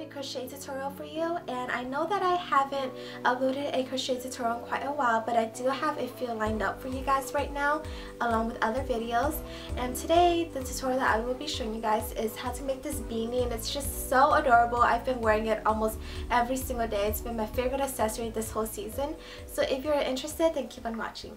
a crochet tutorial for you, and I know that I haven't uploaded a crochet tutorial in quite a while, but I do have a few lined up for you guys right now along with other videos. And today the tutorial that I will be showing you guys is how to make this beanie, and it's just so adorable. I've been wearing it almost every single day. It's been my favorite accessory this whole season, so if you're interested, then keep on watching.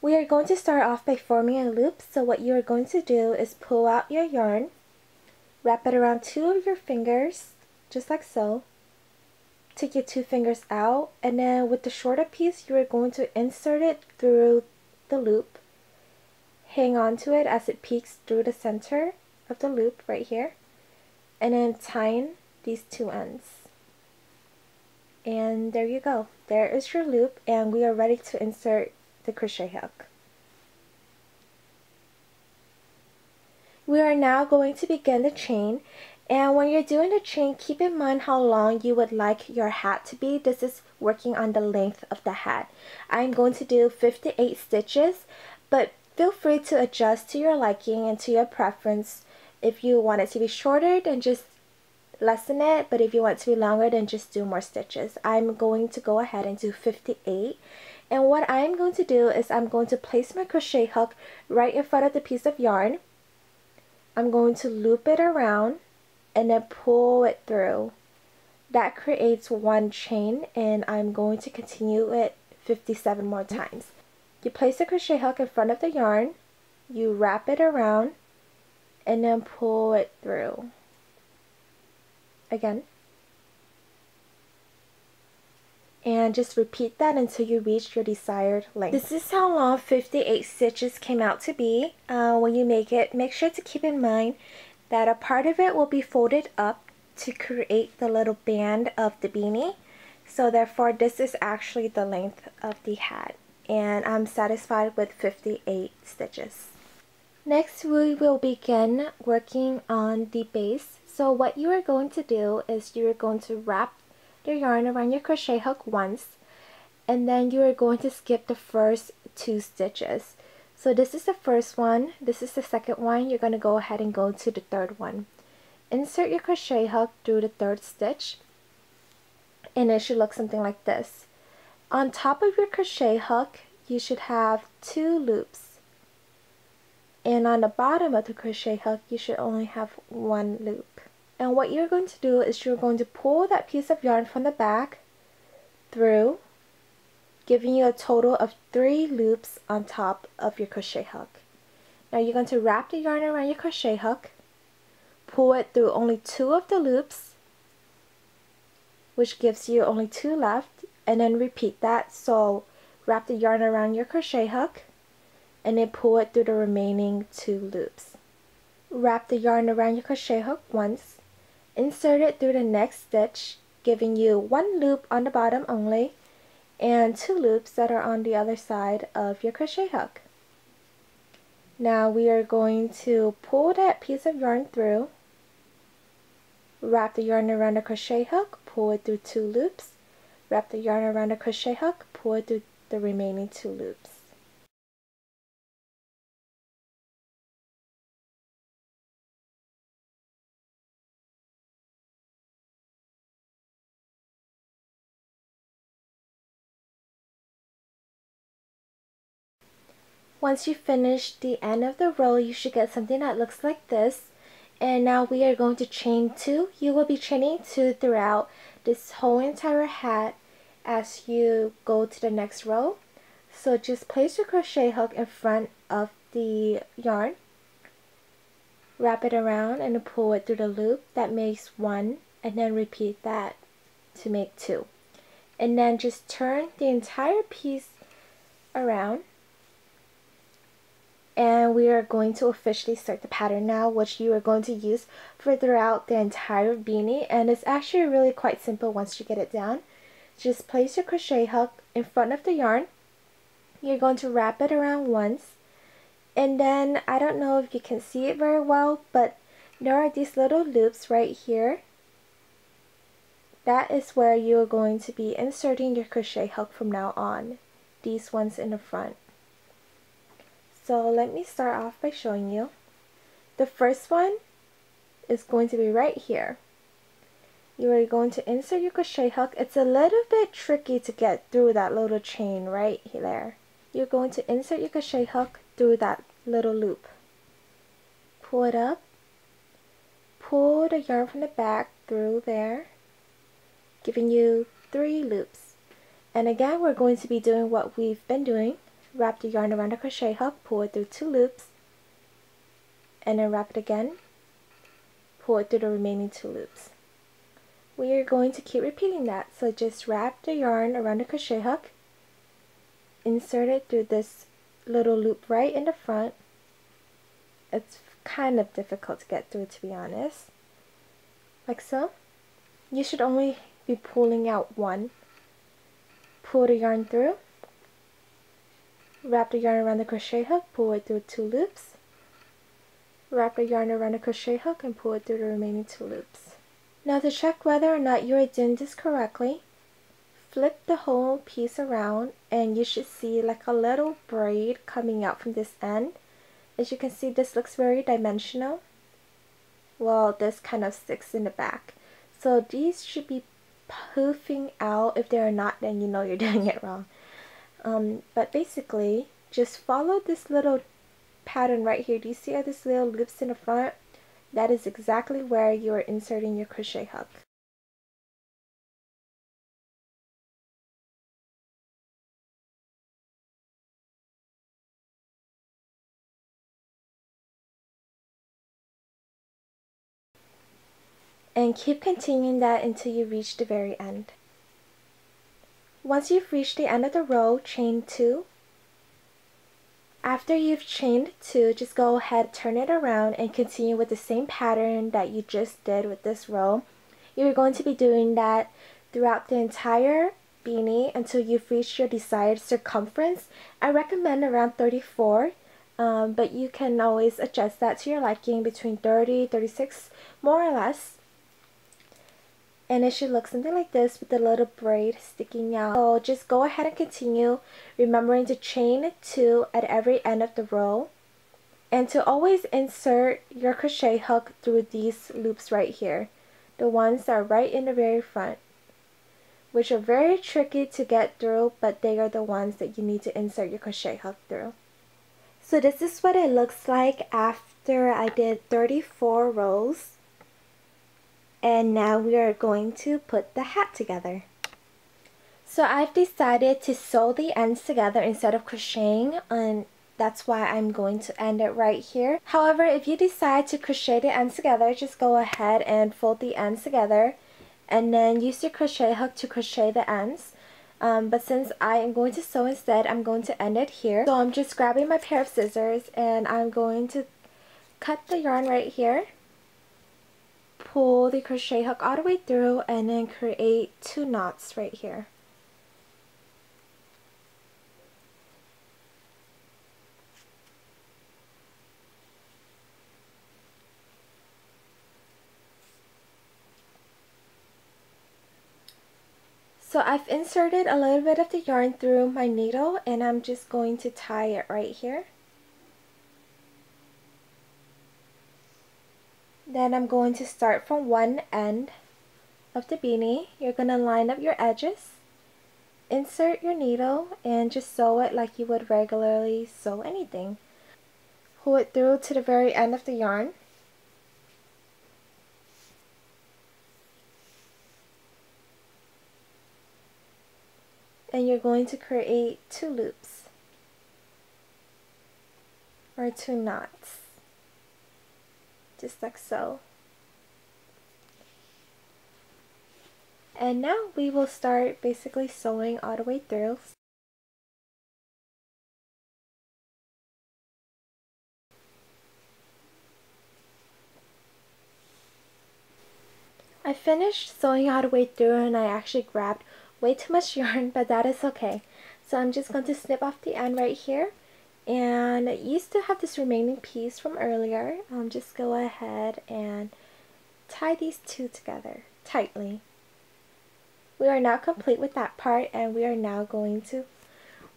We are going to start off by forming a loop. So what you are going to do is pull out your yarn, wrap it around two of your fingers, just like so. Take your two fingers out, and then with the shorter piece, you are going to insert it through the loop. Hang on to it as it peeks through the center of the loop right here, and then tie these two ends. And there you go. There is your loop, and we are ready to insert the crochet hook. We are now going to begin the chain, and when you're doing the chain, keep in mind how long you would like your hat to be. This is working on the length of the hat. I'm going to do 58 stitches, but feel free to adjust to your liking and to your preference. If you want it to be shorter, then just lessen it, but if you want it to be longer, then just do more stitches. I'm going to go ahead and do 58. And what I'm going to do is I'm going to place my crochet hook right in front of the piece of yarn. I'm going to loop it around and then pull it through. That creates one chain, and I'm going to continue it 57 more times. You place the crochet hook in front of the yarn, you wrap it around, and then pull it through. Again. And just repeat that until you reach your desired length. This is how long 58 stitches came out to be. When you make it, make sure to keep in mind that a part of it will be folded up to create the little band of the beanie. So therefore, this is actually the length of the hat. And I'm satisfied with 58 stitches. Next, we will begin working on the base. So what you are going to do is you are going to wrap your yarn around your crochet hook once, and then you are going to skip the first two stitches. So this is the first one, this is the second one. You're going to go ahead and go to the third one. Insert your crochet hook through the third stitch, and it should look something like this. On top of your crochet hook, you should have two loops, and on the bottom of the crochet hook, you should only have one loop. And what you're going to do is you're going to pull that piece of yarn from the back through, giving you a total of 3 loops on top of your crochet hook. Now you're going to wrap the yarn around your crochet hook, pull it through only 2 of the loops, which gives you only 2 left, and then repeat that. So wrap the yarn around your crochet hook, and then pull it through the remaining 2 loops. Wrap the yarn around your crochet hook once, insert it through the next stitch, giving you 1 loop on the bottom only, and 2 loops that are on the other side of your crochet hook. Now we are going to pull that piece of yarn through, wrap the yarn around the crochet hook, pull it through 2 loops, wrap the yarn around the crochet hook, pull it through the remaining 2 loops. Once you finish the end of the row, you should get something that looks like this. And now we are going to chain 2. You will be chaining 2 throughout this whole entire hat as you go to the next row. So just place your crochet hook in front of the yarn, wrap it around and pull it through the loop. That makes 1, and then repeat that to make 2. And then just turn the entire piece around. And we are going to officially start the pattern now, which you are going to use for throughout the entire beanie. And it's actually really quite simple once you get it down. Just place your crochet hook in front of the yarn. You're going to wrap it around once, And then I don't know if you can see it very well, but there are these little loops right here. That is where you're going to be inserting your crochet hook from now on. These ones in the front. So let me start off by showing you. The first one is going to be right here. You are going to insert your crochet hook. It's a little bit tricky to get through that little chain right there. You're going to insert your crochet hook through that little loop. Pull it up. Pull the yarn from the back through there, giving you 3 loops. And again, we're going to be doing what we've been doing. Wrap the yarn around the crochet hook, pull it through 2 loops, and then wrap it again, pull it through the remaining 2 loops. We are going to keep repeating that, so just wrap the yarn around the crochet hook, insert it through this little loop right in the front. It's kind of difficult to get through, to be honest. Like so. You should only be pulling out 1. Pull the yarn through, wrap the yarn around the crochet hook, pull it through 2 loops, wrap the yarn around the crochet hook and pull it through the remaining 2 loops. Now to check whether or not you are doing this correctly, flip the whole piece around and you should see like a little braid coming out from this end. As you can see, this looks very dimensional. Well, this kind of sticks in the back. So these should be poofing out. If they are not, then you know you're doing it wrong. But basically, just follow this little pattern right here. Do you see all these little loops in the front? That is exactly where you are inserting your crochet hook. And keep continuing that until you reach the very end. Once you've reached the end of the row, chain 2. After you've chained 2, just go ahead, turn it around and continue with the same pattern that you just did with this row. You're going to be doing that throughout the entire beanie until you've reached your desired circumference. I recommend around 34, but you can always adjust that to your liking, between 30, 36, more or less. And it should look something like this with the little braid sticking out. So just go ahead and continue, remembering to chain 2 at every end of the row. And to always insert your crochet hook through these loops right here. The ones that are right in the very front. Which are very tricky to get through, but they are the ones that you need to insert your crochet hook through. So this is what it looks like after I did 34 rows. And now we are going to put the hat together. So I've decided to sew the ends together instead of crocheting, and that's why I'm going to end it right here. However, if you decide to crochet the ends together, just go ahead and fold the ends together and then use your crochet hook to crochet the ends. But since I am going to sew instead, I'm going to end it here. So I'm just grabbing my pair of scissors and I'm going to cut the yarn right here. Pull the crochet hook all the way through and then create 2 knots right here. So I've inserted a little bit of the yarn through my needle and I'm just going to tie it right here. Then I'm going to start from one end of the beanie. You're going to line up your edges, insert your needle, and just sew it like you would regularly sew anything. Pull it through to the very end of the yarn. And you're going to create 2 loops, or 2 knots. Just like so. And now we will start basically sewing all the way through. I finished sewing all the way through and I actually grabbed way too much yarn, but that is okay. So I'm just going to snip off the end right here And you still have this remaining piece from earlier. Just go ahead and tie these two together tightly. We are now complete with that part, and we are now going to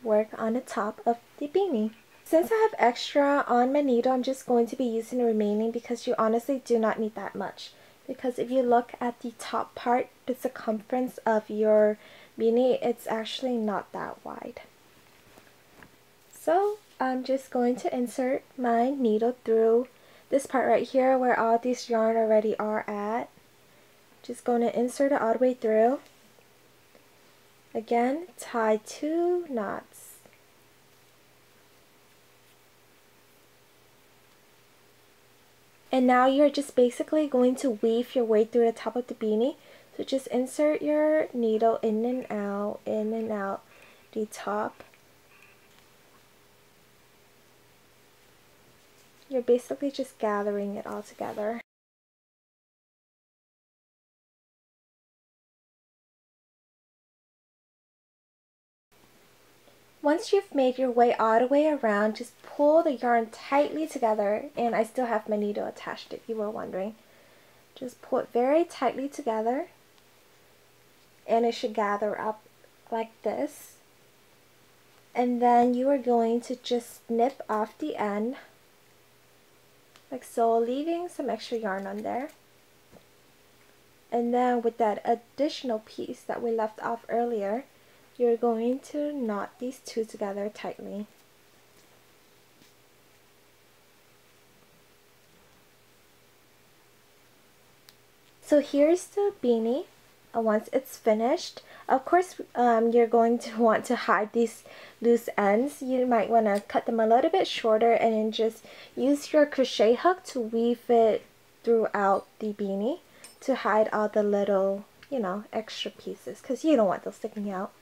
work on the top of the beanie. Since I have extra on my needle, I'm just going to be using the remaining because you honestly do not need that much. Because if you look at the top part, the circumference of your beanie, it's actually not that wide. So I'm just going to insert my needle through this part right here where all these yarn already are at. Just going to insert it all the way through. Again, tie 2 knots. And now you're just basically going to weave your way through the top of the beanie. So just insert your needle in and out the top. You're basically just gathering it all together. Once you've made your way all the way around, just pull the yarn tightly together, and I still have my needle attached if you were wondering. Just pull it very tightly together, and it should gather up like this. And then you are going to just snip off the end, like so, leaving some extra yarn on there. And then with that additional piece that we left off earlier, you're going to knot these two together tightly. So here's the beanie. Once it's finished, of course you're going to want to hide these loose ends. You might want to cut them a little bit shorter and then just use your crochet hook to weave it throughout the beanie to hide all the little, you know, extra pieces, because you don't want those sticking out.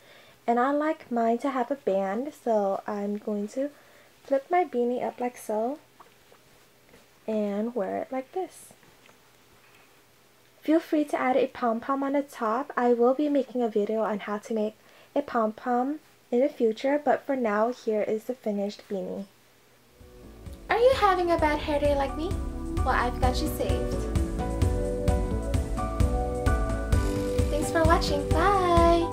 And I like mine to have a band, so I'm going to flip my beanie up like so and wear it like this. Feel free to add a pom-pom on the top. I will be making a video on how to make a pom-pom in the future, but for now, here is the finished beanie. Are you having a bad hair day like me? Well, I've got you saved. Thanks for watching. Bye!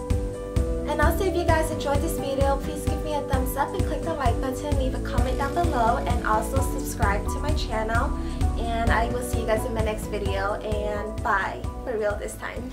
And also, if you guys enjoyed this video, please give me a thumbs up and click the like button, leave a comment down below, and also subscribe to my channel. And I will see you guys in my next video, and bye, for real this time.